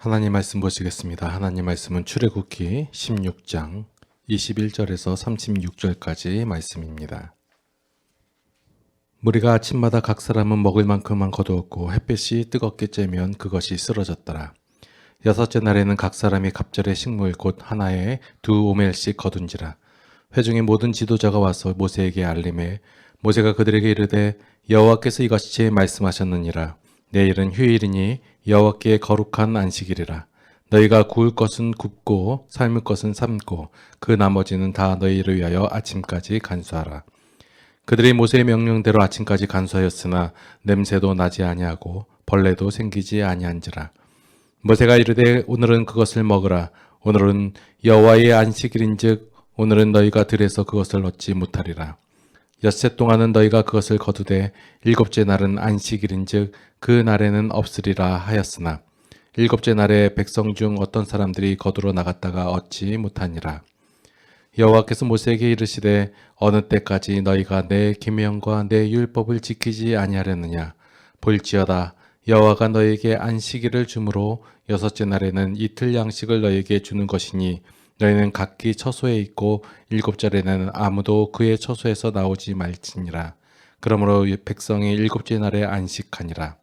하나님 말씀 보시겠습니다. 하나님 말씀은 출애굽기 16장 21절에서 36절까지 말씀입니다. 무리가 아침마다 각 사람은 먹을 만큼만 거두었고 햇빛이 뜨겁게 쬐면 그것이 쓰러졌더라. 여섯째 날에는 각 사람이 갑절의 식물 곧 하나에 2오멜씩 거둔지라. 회중의 모든 지도자가 와서 모세에게 알림해 모세가 그들에게 이르되 여호와께서 이같이 말씀하셨느니라. 내일은 휴일이니 여호와께 거룩한 안식일이라. 너희가 구울 것은 굽고 삶을 것은 삶고 그 나머지는 다 너희를 위하여 아침까지 간수하라. 그들이 모세의 명령대로 아침까지 간수하였으나 냄새도 나지 아니하고 벌레도 생기지 아니한지라. 모세가 이르되 오늘은 그것을 먹으라. 오늘은 여호와의 안식일인즉 오늘은 너희가 들에서 그것을 얻지 못하리라. 엿새 동안은 너희가 그것을 거두되 일곱째 날은 안식일인즉 그 날에는 없으리라 하였으나 일곱째 날에 백성 중 어떤 사람들이 거두러 나갔다가 얻지 못하니라. 여호와께서 모세에게 이르시되 어느 때까지 너희가 내 계명과 내 율법을 지키지 아니하려느냐. 볼지어다 여호와가 너희에게 안식일을 주므로 여섯째 날에는 이틀 양식을 너희에게 주는 것이니 너희는 각기 처소에 있고 일곱째에는 아무도 그의 처소에서 나오지 말지니라. 그러므로 백성이 일곱째 날에 안식하니라.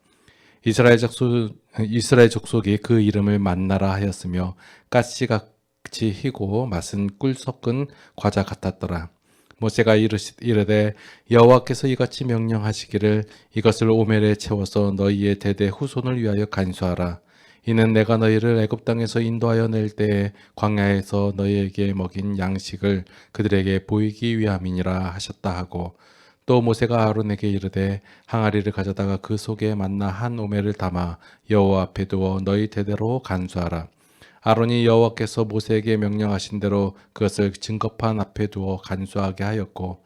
이스라엘 족속이 그 이름을 만나라 하였으며 가시같이 희고 맛은 꿀 섞은 과자 같았더라. 모세가 이르되 여호와께서 이같이 명령하시기를 이것을 오멜에 채워서 너희의 대대 후손을 위하여 간수하라. 이는 내가 너희를 애굽 땅에서 인도하여 낼 때에 광야에서 너희에게 먹인 양식을 그들에게 보이기 위함이니라 하셨다 하고 또 모세가 아론에게 이르되 항아리를 가져다가 그 속에 만나 한 오멜을 담아 여호와 앞에 두어 너희 대대로 간수하라. 아론이 여호와께서 모세에게 명령하신 대로 그것을 증거판 앞에 두어 간수하게 하였고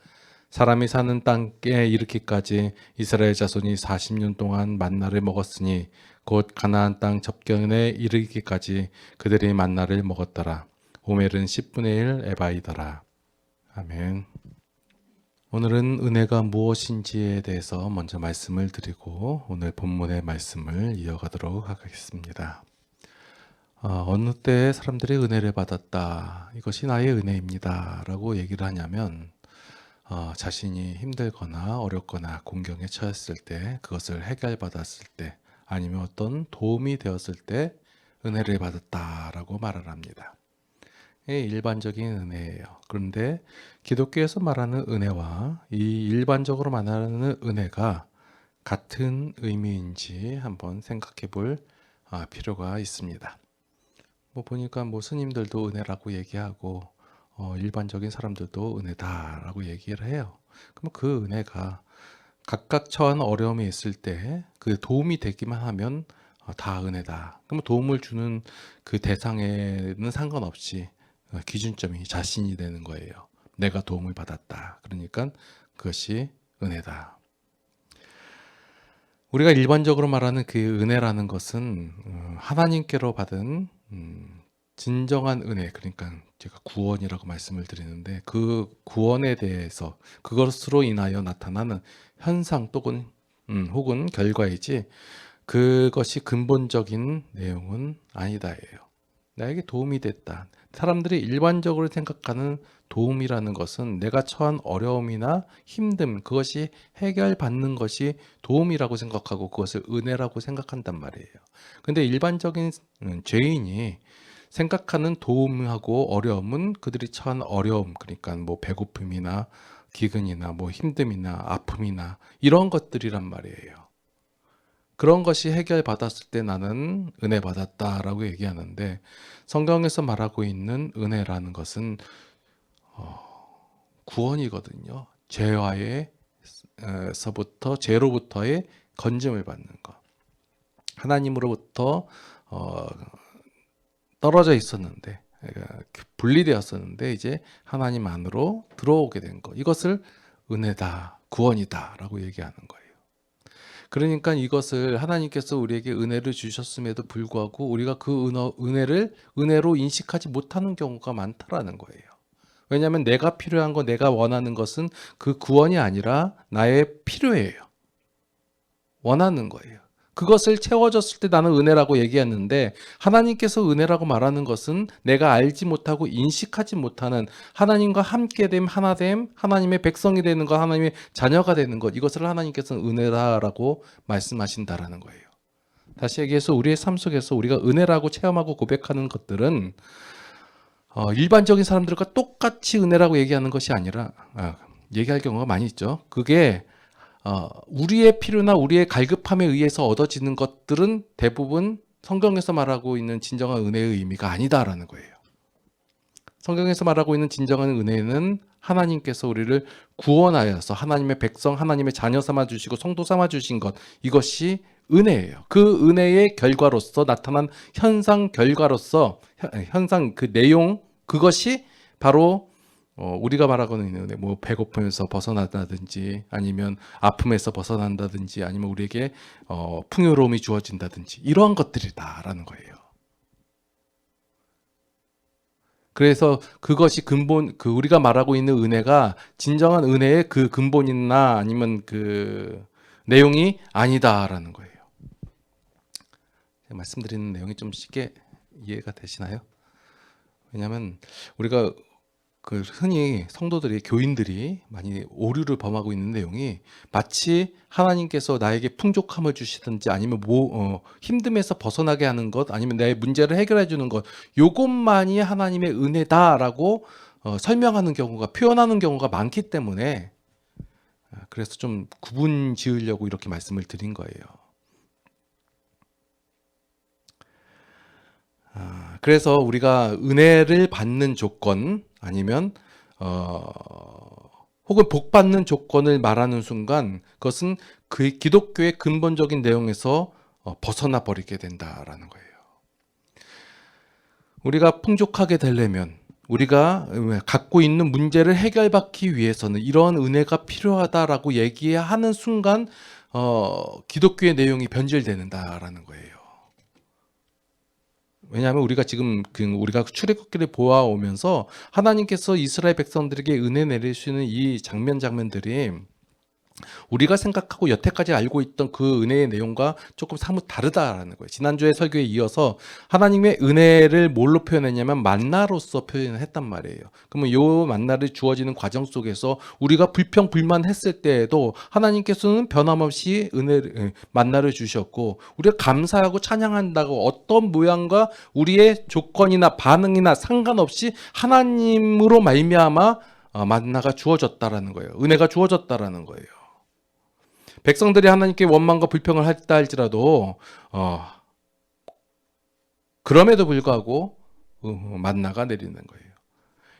사람이 사는 땅에 이르기까지 이스라엘 자손이 40년 동안 만나를 먹었으니 곧 가나안 땅 접경에 이르기까지 그들이 만나를 먹었더라. 오멜은 10분의 1 에바이더라. 아멘. 오늘은 은혜가 무엇인지에 대해서 먼저 말씀을 드리고 오늘 본문의 말씀을 이어가도록 하겠습니다. 어느 때 사람들이 은혜를 받았다. 이것이 나의 은혜입니다. 라고 얘기를 하냐면 자신이 힘들거나 어렵거나 공경에 처했을 때 그것을 해결받았을 때 아니면 어떤 도움이 되었을 때 은혜를 받았다라고 말을 합니다. 이게 일반적인 은혜예요. 그런데 기독교에서 말하는 은혜와 이 일반적으로 말하는 은혜가 같은 의미인지 한번 생각해 볼 필요가 있습니다. 보니까 스님들도 은혜라고 얘기하고 일반적인 사람들도 은혜다라고 얘기를 해요. 그럼 그 은혜가 각각 처한 어려움이 있을 때 그 도움이 되기만 하면 다 은혜다. 그럼 도움을 주는 그 대상에는 상관없이 기준점이 자신이 되는 거예요. 내가 도움을 받았다. 그러니까 그것이 은혜다. 우리가 일반적으로 말하는 그 은혜라는 것은 하나님께로 받은 진정한 은혜, 그러니까 제가 구원이라고 말씀을 드리는데 그 구원에 대해서 그것으로 인하여 나타나는 현상 혹은 결과이지 그것이 근본적인 내용은 아니다예요. 나에게 도움이 됐다. 사람들이 일반적으로 생각하는 도움이라는 것은 내가 처한 어려움이나 힘듦, 그것이 해결받는 것이 도움이라고 생각하고 그것을 은혜라고 생각한단 말이에요. 근데 일반적인 죄인이 생각하는 도움하고 어려움은 그들이 처한 어려움, 그러니까 배고픔이나 기근이나 힘듦이나 아픔이나 이런 것들이란 말이에요. 그런 것이 해결받았을 때 나는 은혜 받았다라고 얘기하는데 성경에서 말하고 있는 은혜라는 것은 구원이거든요. 죄로부터의 건짐을 받는 것. 하나님으로부터 떨어져 있었는데 분리되었었는데 이제 하나님 안으로 들어오게 된 것. 이것을 은혜다, 구원이다라고 얘기하는 거예요. 그러니까 이것을 하나님께서 우리에게 은혜를 주셨음에도 불구하고 우리가 그 은혜를 은혜로 인식하지 못하는 경우가 많다라는 거예요. 왜냐하면 내가 필요한 거, 내가 원하는 것은 그 구원이 아니라 나의 필요예요. 원하는 거예요. 그것을 채워줬을 때 나는 은혜라고 얘기했는데, 하나님께서 은혜라고 말하는 것은 내가 알지 못하고 인식하지 못하는 하나님과 함께됨, 하나됨, 하나님의 백성이 되는 것, 하나님의 자녀가 되는 것, 이것을 하나님께서는 은혜다라고 말씀하신다라는 거예요. 다시 얘기해서 우리의 삶 속에서 우리가 은혜라고 체험하고 고백하는 것들은 일반적인 사람들과 똑같이 은혜라고 얘기하는 것이 아니라, 얘기할 경우가 많이 있죠. 그게 우리의 필요나 우리의 갈급함에 의해서 얻어지는 것들은 대부분 성경에서 말하고 있는 진정한 은혜의 의미가 아니다라는 거예요. 성경에서 말하고 있는 진정한 은혜는 하나님께서 우리를 구원하여서 하나님의 백성, 하나님의 자녀 삼아 주시고 성도 삼아 주신 것, 이것이 은혜예요. 그 은혜의 결과로서 나타난 현상 결과로서 현상 그 내용, 그것이 바로 우리가 말하고 있는 은혜, 뭐 배고픔에서 벗어난다든지 아니면 아픔에서 벗어난다든지 아니면 우리에게 풍요로움이 주어진다든지 이러한 것들이다라는 거예요. 그래서 그것이 근본, 그 우리가 말하고 있는 은혜가 진정한 은혜의 그 근본이나 아니면 그 내용이 아니다라는 거예요. 제가 말씀드리는 내용이 좀 쉽게 이해가 되시나요? 왜냐하면 우리가 그 흔히 성도들이, 교인들이 많이 오류를 범하고 있는 내용이 마치 하나님께서 나에게 풍족함을 주시든지 아니면 힘듦에서 벗어나게 하는 것, 아니면 내 문제를 해결해 주는 것, 요것만이 하나님의 은혜다라고 설명하는 경우가, 표현하는 경우가 많기 때문에, 그래서 좀 구분 지으려고 이렇게 말씀을 드린 거예요. 그래서 우리가 은혜를 받는 조건, 아니면 혹은 복 받는 조건을 말하는 순간 그것은 그 기독교의 근본적인 내용에서 벗어나 버리게 된다라는 거예요. 우리가 풍족하게 되려면, 우리가 갖고 있는 문제를 해결받기 위해서는 이러한 은혜가 필요하다라고 얘기하는 순간 기독교의 내용이 변질된다라는 거예요. 왜냐하면 우리가 지금 우리가 출애굽기를 보아오면서 하나님께서 이스라엘 백성들에게 은혜 내리시는 이 장면들이 우리가 생각하고 여태까지 알고 있던 그 은혜의 내용과 조금 사뭇 다르다라는 거예요. 지난주에 설교에 이어서 하나님의 은혜를 뭘로 표현했냐면 만나로서 표현을 했단 말이에요. 그러면 요 만나를 주어지는 과정 속에서 우리가 불평불만했을 때에도 하나님께서는 변함없이 만나를 주셨고, 우리가 감사하고 찬양한다고 어떤 모양과 우리의 조건이나 반응이나 상관없이 하나님으로 말미암아 만나가 주어졌다라는 거예요. 은혜가 주어졌다라는 거예요. 백성들이 하나님께 원망과 불평을 했다 할지라도 그럼에도 불구하고 만나가 내리는 거예요.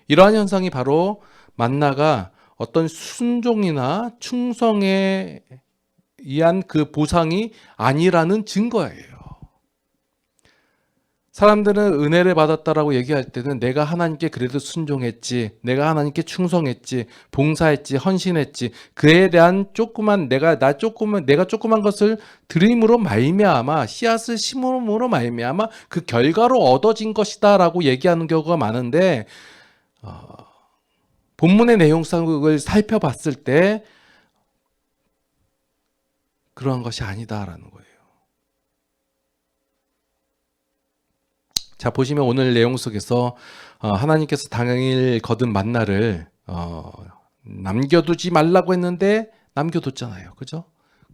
이러한 현상이 바로 만나가 어떤 순종이나 충성에 의한 그 보상이 아니라는 증거예요. 사람들은 은혜를 받았다라고 얘기할 때는 내가 하나님께 그래도 순종했지, 내가 하나님께 충성했지, 봉사했지, 헌신했지, 그에 대한 내가 조그만 것을 드림으로 말미암아, 씨앗을 심음으로 말미암아 그 결과로 얻어진 것이다라고 얘기하는 경우가 많은데, 본문의 내용상을 살펴봤을 때 그러한 것이 아니다라는 거예요. 자, 보시면 오늘 내용 속에서 하나님께서 당일 거둔 만나를 남겨두지 말라고 했는데 남겨뒀잖아요. 그죠?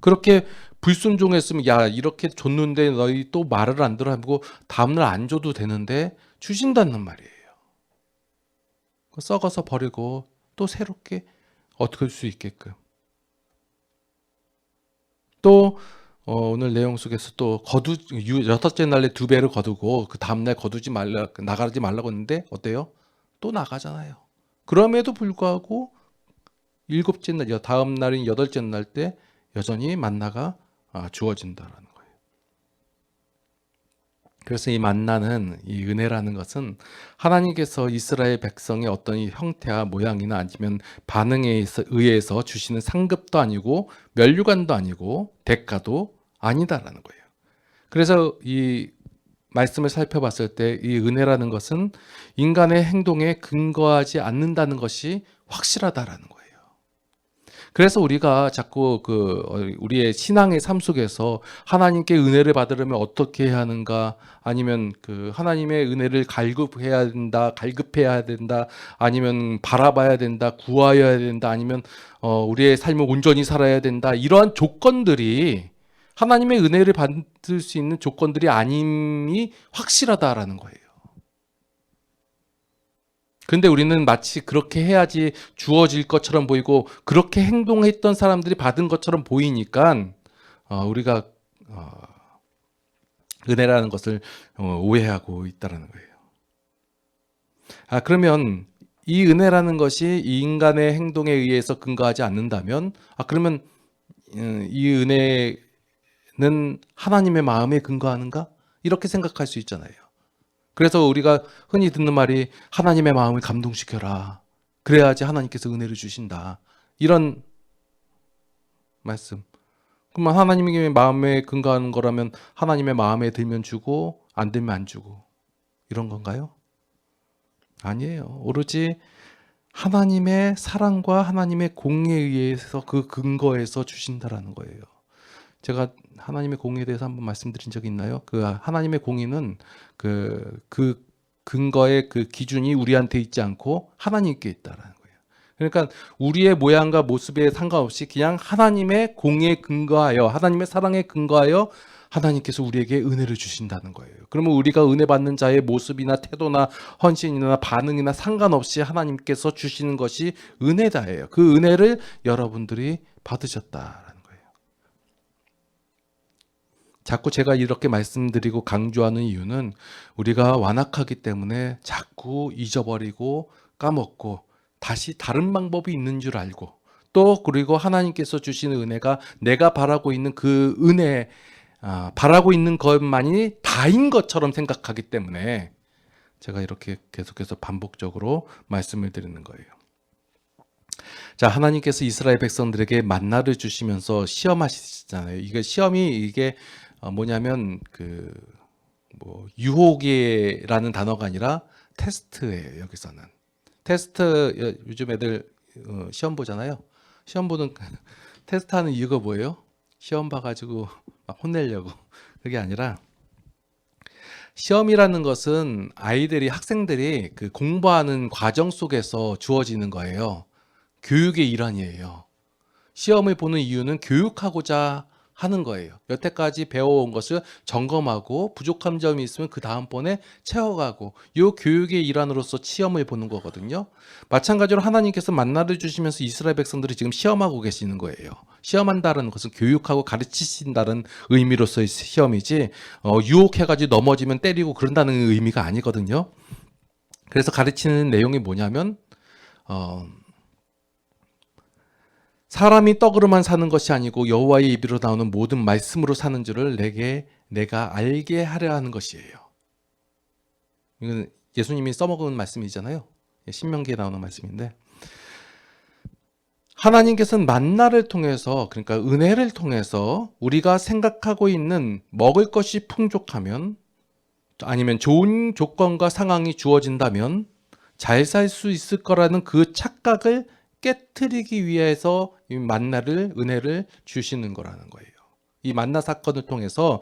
그렇게 불순종했으면, 야, 이렇게 줬는데 너희 또 말을 안 들어 하고 다음날 안 줘도 되는데 주신다는 말이에요. 썩어서 버리고 또 새롭게 얻을 수 있게끔. 또 오늘 내용 속에서 또 여섯째 날에 2배를 거두고 그 다음날 나가지 말라고 했는데 어때요? 또 나가잖아요. 그럼에도 불구하고 7째 날, 다음 날인 8째 날 때 여전히 만나가 주어진다라는 거예요. 그래서 이 만나는, 이 은혜라는 것은 하나님께서 이스라엘 백성의 어떤 이 형태와 모양이나 아니면 반응에 의해서 주시는 상급도 아니고 면류관도 아니고 대가도 아니다라는 거예요. 그래서 이 말씀을 살펴봤을 때 이 은혜라는 것은 인간의 행동에 근거하지 않는다는 것이 확실하다라는 거예요. 그래서 우리가 자꾸 우리의 신앙의 삶 속에서 하나님께 은혜를 받으려면 어떻게 해야 하는가, 아니면 하나님의 은혜를 갈급해야 된다, 아니면 바라봐야 된다, 구하여야 된다, 아니면 우리의 삶을 온전히 살아야 된다, 이러한 조건들이 하나님의 은혜를 받을 수 있는 조건들이 아님이 확실하다라는 거예요. 근데 우리는 마치 그렇게 해야지 주어질 것처럼 보이고 그렇게 행동했던 사람들이 받은 것처럼 보이니까 우리가 은혜라는 것을 오해하고 있다는 거예요. 그러면 이 은혜라는 것이 이 인간의 행동에 의해서 근거하지 않는다면 그러면 이 은혜는 하나님의 마음에 근거하는가? 이렇게 생각할 수 있잖아요. 그래서 우리가 흔히 듣는 말이 하나님의 마음을 감동시켜라. 그래야지 하나님께서 은혜를 주신다. 이런 말씀. 그러면 하나님의 마음에 근거하는 거라면 하나님의 마음에 들면 주고 안 들면 안 주고 이런 건가요? 아니에요. 오로지 하나님의 사랑과 하나님의 공에 의해서 그 근거에서 주신다라는 거예요. 제가 하나님의 공에 대해서 한번 말씀드린 적이 있나요? 하나님의 공의는 그 근거의 그 기준이 우리한테 있지 않고 하나님께 있다라는 거예요. 그러니까 우리의 모양과 모습에 상관없이 그냥 하나님의 공에 근거하여, 하나님의 사랑에 근거하여 하나님께서 우리에게 은혜를 주신다는 거예요. 그러면 우리가 은혜 받는 자의 모습이나 태도나 헌신이나 반응이나 상관없이 하나님께서 주시는 것이 은혜다예요. 그 은혜를 여러분들이 받으셨다라는 거예요. 자꾸 제가 이렇게 말씀드리고 강조하는 이유는 우리가 완악하기 때문에 자꾸 잊어버리고 까먹고 다시 다른 방법이 있는 줄 알고, 또 그리고 하나님께서 주시는 은혜가 내가 바라고 있는 그 은혜, 바라고 있는 것만이 다인 것처럼 생각하기 때문에 제가 이렇게 계속해서 반복적으로 말씀을 드리는 거예요. 자, 하나님께서 이스라엘 백성들에게 만나를 주시면서 시험하시잖아요. 이게 뭐냐면 유혹이라는 단어가 아니라 테스트예요. 여기서는 테스트. 요즘 애들 시험 보잖아요. 시험 보는 테스트하는 이유가 뭐예요? 시험 봐가지고 막 혼내려고. 그게 아니라 시험이라는 것은 학생들이 공부하는 과정 속에서 주어지는 거예요. 교육의 일환이에요. 시험을 보는 이유는 교육하고자 하는 거예요. 여태까지 배워온 것을 점검하고 부족한 점이 있으면 그 다음번에 채워가고, 이 교육의 일환으로서 시험을 보는 거거든요. 마찬가지로 하나님께서 만나를 주시면서 이스라엘 백성들이 지금 시험하고 계시는 거예요. 시험한다는 것은 교육하고 가르치신다는 의미로서의 시험이지 유혹해가지고 넘어지면 때리고 그런다는 의미가 아니거든요. 그래서 가르치는 내용이 뭐냐면 사람이 떡으로만 사는 것이 아니고 여호와의 입으로 나오는 모든 말씀으로 사는 줄을 내가 알게 하려 하는 것이에요. 이건 예수님이 써먹은 말씀이잖아요. 신명기에 나오는 말씀인데, 하나님께서는 만나를 통해서, 그러니까 은혜를 통해서 우리가 생각하고 있는 먹을 것이 풍족하면, 아니면 좋은 조건과 상황이 주어진다면 잘 살 수 있을 거라는 그 착각을 깨트리기 위해서 이 은혜를 주시는 거라는 거예요. 이 만나 사건을 통해서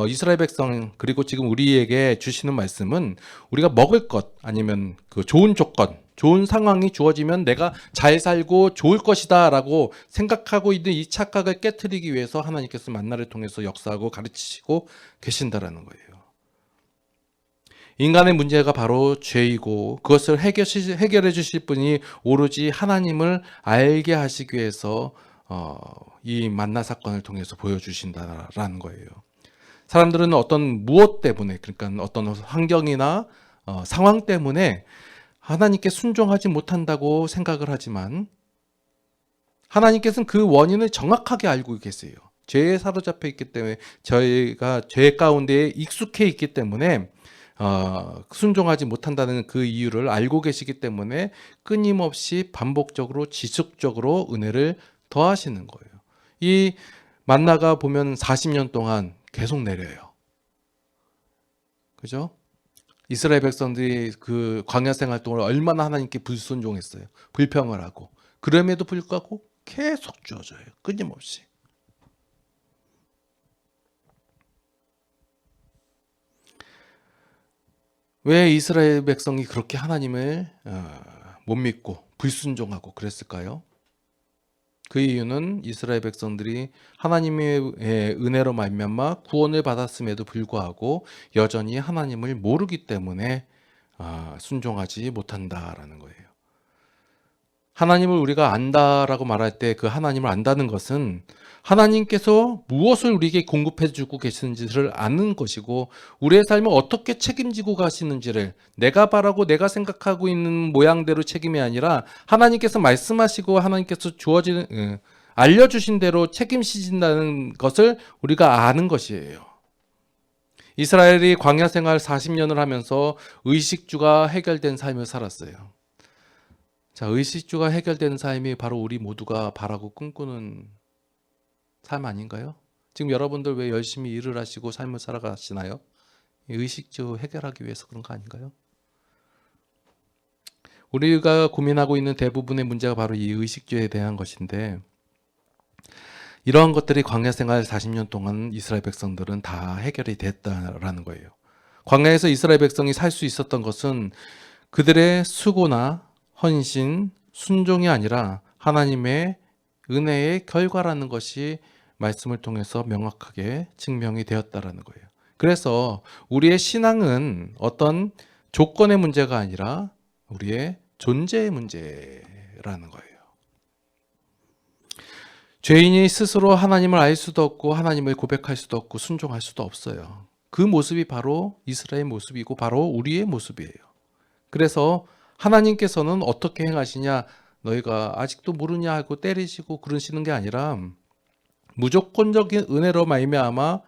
이스라엘 백성, 그리고 지금 우리에게 주시는 말씀은 우리가 먹을 것, 아니면 좋은 조건, 좋은 상황이 주어지면 내가 잘 살고 좋을 것이다 라고 생각하고 있는 이 착각을 깨트리기 위해서 하나님께서 만나를 통해서 역사하고 가르치시고 계신다라는 거예요. 인간의 문제가 바로 죄이고 그것을 해결해 주실 분이 오로지 하나님을 알게 하시기 위해서 이 만나 사건을 통해서 보여주신다라는 거예요. 사람들은 무엇 때문에, 그러니까 어떤 환경이나 상황 때문에 하나님께 순종하지 못한다고 생각을 하지만 하나님께서는 그 원인을 정확하게 알고 계세요. 죄에 사로잡혀 있기 때문에, 저희가 죄 가운데 익숙해 있기 때문에 순종하지 못한다는 그 이유를 알고 계시기 때문에 끊임없이 반복적으로 지속적으로 은혜를 더하시는 거예요. 이 만나가 보면 40년 동안 계속 내려요. 그죠? 이스라엘 백성들이 광야 생활 동안 얼마나 하나님께 불순종했어요. 불평을 하고. 그럼에도 불구하고 계속 주어져요. 끊임없이. 왜 이스라엘 백성이 그렇게 하나님을 못 믿고 불순종하고 그랬을까요? 그 이유는 이스라엘 백성들이 하나님의 은혜로 말미암아 구원을 받았음에도 불구하고 여전히 하나님을 모르기 때문에 순종하지 못한다라는 거예요. 하나님을 우리가 안다라고 말할 때 그 하나님을 안다는 것은 하나님께서 무엇을 우리에게 공급해 주고 계시는지를 아는 것이고 우리의 삶을 어떻게 책임지고 가시는지를 내가 바라고 내가 생각하고 있는 모양대로 책임이 아니라 하나님께서 말씀하시고 하나님께서 알려주신 대로 책임지신다는 것을 우리가 아는 것이에요. 이스라엘이 광야 생활 40년을 하면서 의식주가 해결된 삶을 살았어요. 자, 의식주가 해결되는 삶이 바로 우리 모두가 바라고 꿈꾸는 삶 아닌가요? 지금 여러분들 왜 열심히 일을 하시고 삶을 살아가시나요? 의식주 해결하기 위해서 그런 거 아닌가요? 우리가 고민하고 있는 대부분의 문제가 바로 이 의식주에 대한 것인데 이러한 것들이 광야 생활 40년 동안 이스라엘 백성들은 다 해결이 됐다라는 거예요. 광야에서 이스라엘 백성이 살 수 있었던 것은 그들의 수고나 헌신, 순종이 아니라 하나님의 은혜의 결과라는 것이 말씀을 통해서 명확하게 증명이 되었다라는 거예요. 그래서 우리의 신앙은 어떤 조건의 문제가 아니라 우리의 존재의 문제라는 거예요. 죄인이 스스로 하나님을 알 수도 없고 하나님을 고백할 수도 없고 순종할 수도 없어요. 그 모습이 바로 이스라엘 모습이고 바로 우리의 모습이에요. 그래서 하나님께서는 어떻게 행하시냐, 너희가 아직도 모르냐 하고 때리시고 그러시는 게 아니라 무조건적인 은혜로 말미암아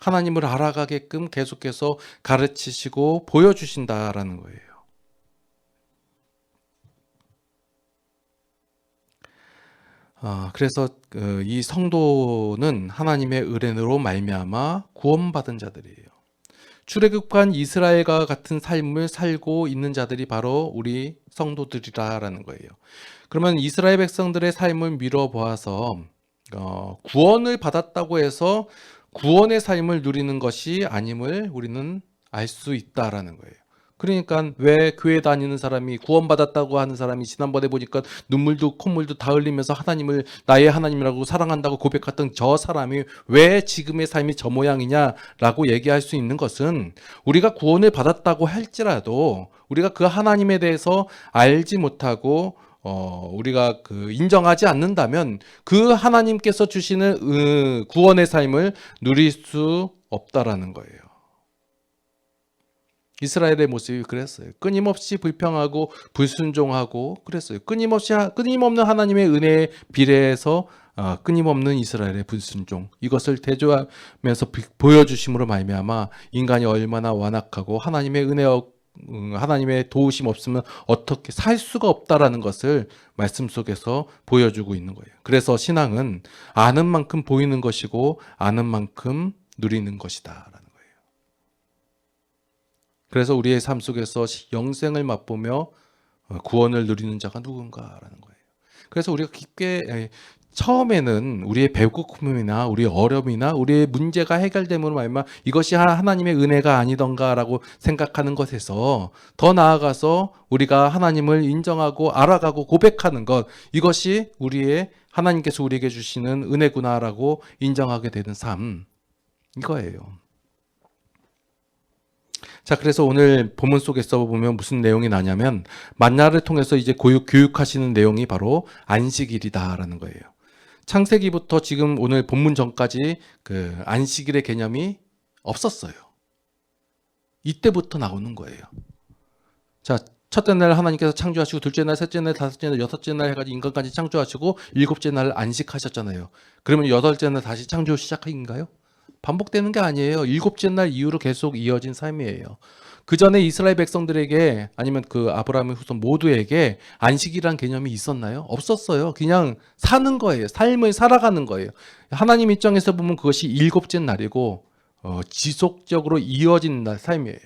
하나님을 알아가게끔 계속해서 가르치시고 보여주신다라는 거예요. 그래서 이 성도는 하나님의 은혜로 말미암아 구원받은 자들이에요. 출애굽한 이스라엘과 같은 삶을 살고 있는 자들이 바로 우리 성도들이라는 거예요. 그러면 이스라엘 백성들의 삶을 미뤄보아서 구원을 받았다고 해서 구원의 삶을 누리는 것이 아님을 우리는 알 수 있다라는 거예요. 그러니까 왜 교회 다니는 사람이 구원받았다고 하는 사람이 지난번에 보니까 눈물도 콧물도 다 흘리면서 하나님을 나의 하나님이라고 사랑한다고 고백했던 저 사람이 왜 지금의 삶이 저 모양이냐라고 얘기할 수 있는 것은 우리가 구원을 받았다고 할지라도 우리가 그 하나님에 대해서 알지 못하고 우리가 인정하지 않는다면 그 하나님께서 주시는 구원의 삶을 누릴 수 없다라는 거예요. 이스라엘의 모습이 그랬어요. 끊임없이 불평하고 불순종하고 그랬어요. 끊임없는 하나님의 은혜에 비례해서 끊임없는 이스라엘의 불순종, 이것을 대조하면서 보여주심으로 말미암아 인간이 얼마나 완악하고 하나님의 하나님의 도우심 없으면 어떻게 살 수가 없다라는 것을 말씀 속에서 보여주고 있는 거예요. 그래서 신앙은 아는 만큼 보이는 것이고 아는 만큼 누리는 것이다. 그래서 우리의 삶 속에서 영생을 맛보며 구원을 누리는 자가 누군가라는 거예요. 그래서 우리가 깊게 처음에는 우리의 배고픔이나 우리의 어려움이나 우리의 문제가 해결됨으로 말미암아 이것이 하나님의 은혜가 아니던가라고 생각하는 것에서 더 나아가서 우리가 하나님을 인정하고 알아가고 고백하는 것, 이것이 우리의 하나님께서 우리에게 주시는 은혜구나라고 인정하게 되는 삶, 이거예요. 자, 그래서 오늘 본문 속에서 보면 무슨 내용이 나냐면 만나를 통해서 이제 교육하시는 내용이 바로 안식일이다라는 거예요. 창세기부터 지금 오늘 본문 전까지 그 안식일의 개념이 없었어요. 이때부터 나오는 거예요. 자, 첫째 날 하나님께서 창조하시고 둘째 날, 셋째 날, 다섯째 날, 여섯째 날 해가지고 인간까지 창조하시고 일곱째 날 안식하셨잖아요. 그러면 여덟째 날 다시 창조 시작인가요? 반복되는 게 아니에요. 일곱째 날 이후로 계속 이어진 삶이에요. 그 전에 이스라엘 백성들에게 아니면 그 아브라함의 후손 모두에게 안식이란 개념이 있었나요? 없었어요. 그냥 사는 거예요. 삶을 살아가는 거예요. 하나님 입장에서 보면 그것이 일곱째 날이고 지속적으로 이어진 삶이에요.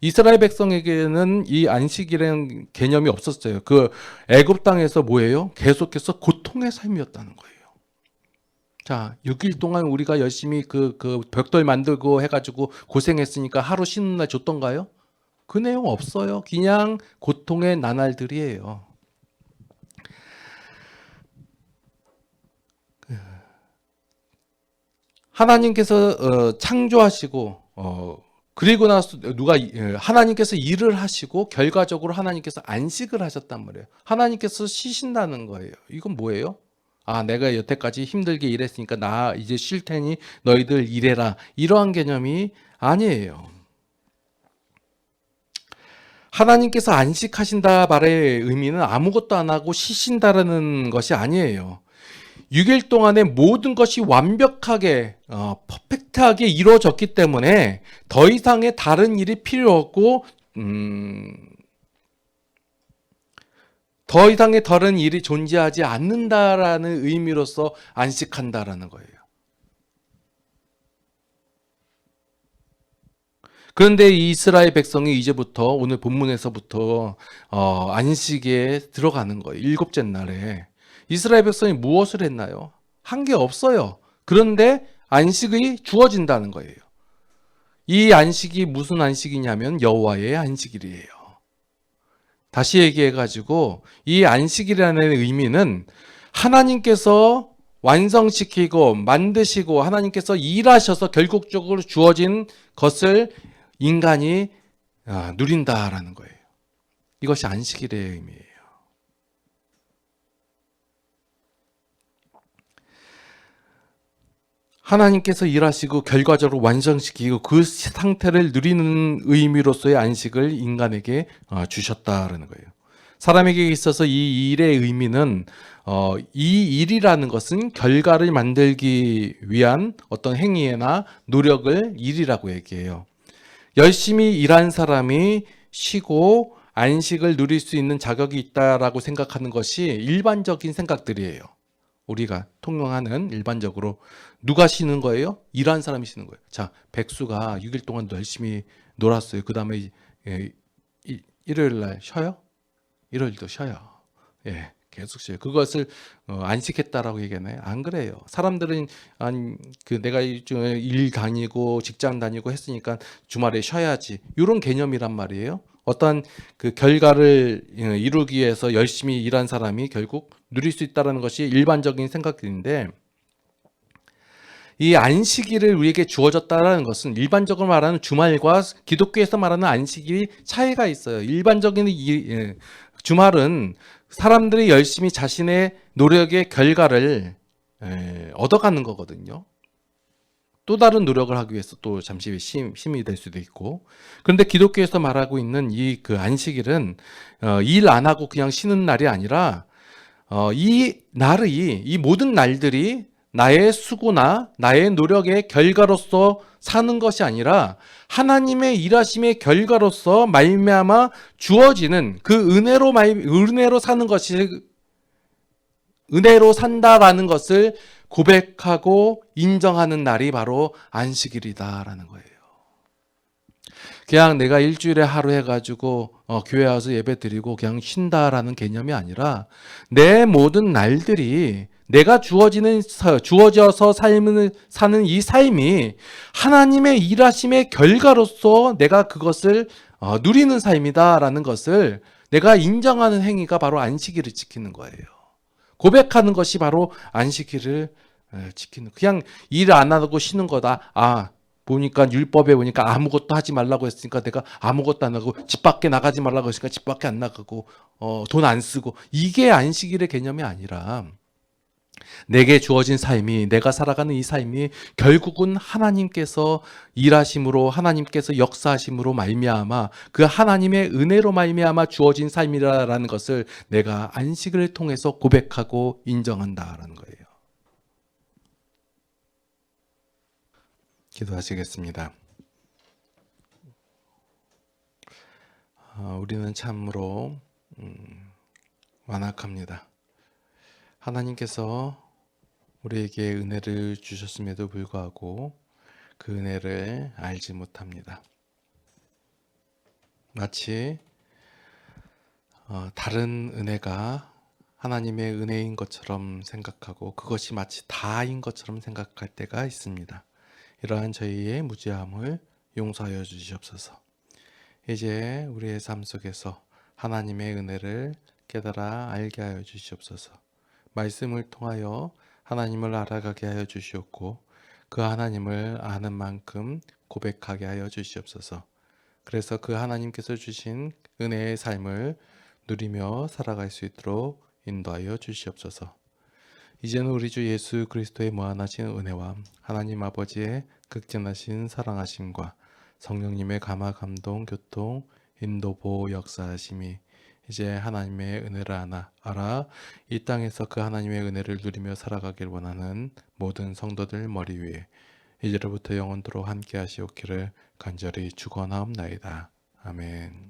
이스라엘 백성에게는 이 안식이라는 개념이 없었어요. 그 애굽 땅에서 뭐예요? 계속해서 고통의 삶이었다는 거예요. 자, 6일 동안 우리가 열심히 그 벽돌 만들고 해가지고 고생했으니까 하루 쉬는 날 줬던가요? 그 내용 없어요. 그냥 고통의 나날들이에요. 하나님께서 창조하시고 그리고 나서 하나님께서 일을 하시고 결과적으로 하나님께서 안식을 하셨단 말이에요. 하나님께서 쉬신다는 거예요. 이건 뭐예요? 아, 내가 여태까지 힘들게 일했으니까 나 이제 쉴 테니 너희들 일해라. 이러한 개념이 아니에요. 하나님께서 안식하신다 말의 의미는 아무것도 안 하고 쉬신다라는 것이 아니에요. 6일 동안에 모든 것이 완벽하게 퍼펙트하게 이루어졌기 때문에 더 이상의 다른 일이 필요 없고 더 이상의 다른 일이 존재하지 않는다라는 의미로서 안식한다라는 거예요. 그런데 이스라엘 백성이 이제부터 오늘 본문에서부터 안식에 들어가는 거예요. 일곱째 날에. 이스라엘 백성이 무엇을 했나요? 한 게 없어요. 그런데 안식이 주어진다는 거예요. 이 안식이 무슨 안식이냐면 여호와의 안식일이에요. 다시 얘기해가지고 이 안식이라는 의미는 하나님께서 완성시키고 만드시고 하나님께서 일하셔서 결국적으로 주어진 것을 인간이 누린다라는 거예요. 이것이 안식일의 의미예요. 하나님께서 일하시고 결과적으로 완성시키고 그 상태를 누리는 의미로서의 안식을 인간에게 주셨다라는 거예요. 사람에게 있어서 이 일의 의미는 이 일이라는 것은 결과를 만들기 위한 어떤 행위나 노력을 일이라고 얘기해요. 열심히 일한 사람이 쉬고 안식을 누릴 수 있는 자격이 있다라고 생각하는 것이 일반적인 생각들이에요. 우리가 통용하는 일반적으로 누가 쉬는 거예요? 일한 사람이 쉬는 거예요. 자, 백수가 6일 동안 열심히 놀았어요. 그 다음에 일요일 날 쉬어요? 일요일도 쉬어요. 예, 계속 쉬어요. 그것을 안식했다라고 얘기하나요? 안 그래요. 사람들은 내가 일 다니고 직장 다니고 했으니까 주말에 쉬어야지. 이런 개념이란 말이에요. 어떤 그 결과를 이루기 위해서 열심히 일한 사람이 결국 누릴 수 있다는 것이 일반적인 생각들인데 이 안식일을 우리에게 주어졌다는 것은 일반적으로 말하는 주말과 기독교에서 말하는 안식일이 차이가 있어요. 일반적인 주말은 사람들이 열심히 자신의 노력의 결과를 얻어가는 거거든요. 또 다른 노력을 하기 위해서 또 잠시 쉼이 될 수도 있고. 그런데 기독교에서 말하고 있는 이 그 안식일은 일 안 하고 그냥 쉬는 날이 아니라 이 모든 날들이 나의 수고나 나의 노력의 결과로서 사는 것이 아니라 하나님의 일하심의 결과로서 말미암아 주어지는 그 은혜로 사는 것이 은혜로 산다라는 것을 고백하고 인정하는 날이 바로 안식일이다라는 거예요. 그냥 내가 일주일에 하루 해가지고 교회 와서 예배 드리고 그냥 쉰다라는 개념이 아니라 내 모든 날들이 내가 주어져서 사는 이 삶이 하나님의 일하심의 결과로서 내가 그것을 누리는 삶이다라는 것을 내가 인정하는 행위가 바로 안식일을 지키는 거예요. 고백하는 것이 바로 안식일을 지키는, 그냥 일 안 하고 쉬는 거다. 보니까 율법에 보니까 아무것도 하지 말라고 했으니까 내가 아무것도 안 하고 집 밖에 나가지 말라고 했으니까 집 밖에 안 나가고 돈 안 쓰고, 이게 안식일의 개념이 아니라 내게 주어진 삶이, 내가 살아가는 이 삶이 결국은 하나님께서 일하심으로, 하나님께서 역사하심으로 말미암아 그 하나님의 은혜로 말미암아 주어진 삶이라는 것을 내가 안식을 통해서 고백하고 인정한다라는 거예요. 기도하시겠습니다. 우리는 참으로 완악합니다. 하나님께서 우리에게 은혜를 주셨음에도 불구하고 그 은혜를 알지 못합니다. 마치 다른 은혜가 하나님의 은혜인 것처럼 생각하고 그것이 마치 다인 것처럼 생각할 때가 있습니다. 이러한 저희의 무지함을 용서하여 주시옵소서. 이제 우리의 삶 속에서 하나님의 은혜를 깨달아 알게 하여 주시옵소서. 말씀을 통하여 하나님을 알아가게 하여 주시옵고 그 하나님을 아는 만큼 고백하게 하여 주시옵소서. 그래서 그 하나님께서 주신 은혜의 삶을 누리며 살아갈 수 있도록 인도하여 주시옵소서. 이제는 우리 주 예수 그리스도의 무한하신 은혜와 하나님 아버지의 극진하신 사랑하심과 성령님의 감화 감동 교통 인도 보호 역사하심이 이제 하나님의 은혜를 알아 이 땅에서 그 하나님의 은혜를 누리며 살아가길 원하는 모든 성도들 머리 위에 이제로부터 영원토록 함께 하시옵기를 간절히 축원하옵나이다. 아멘.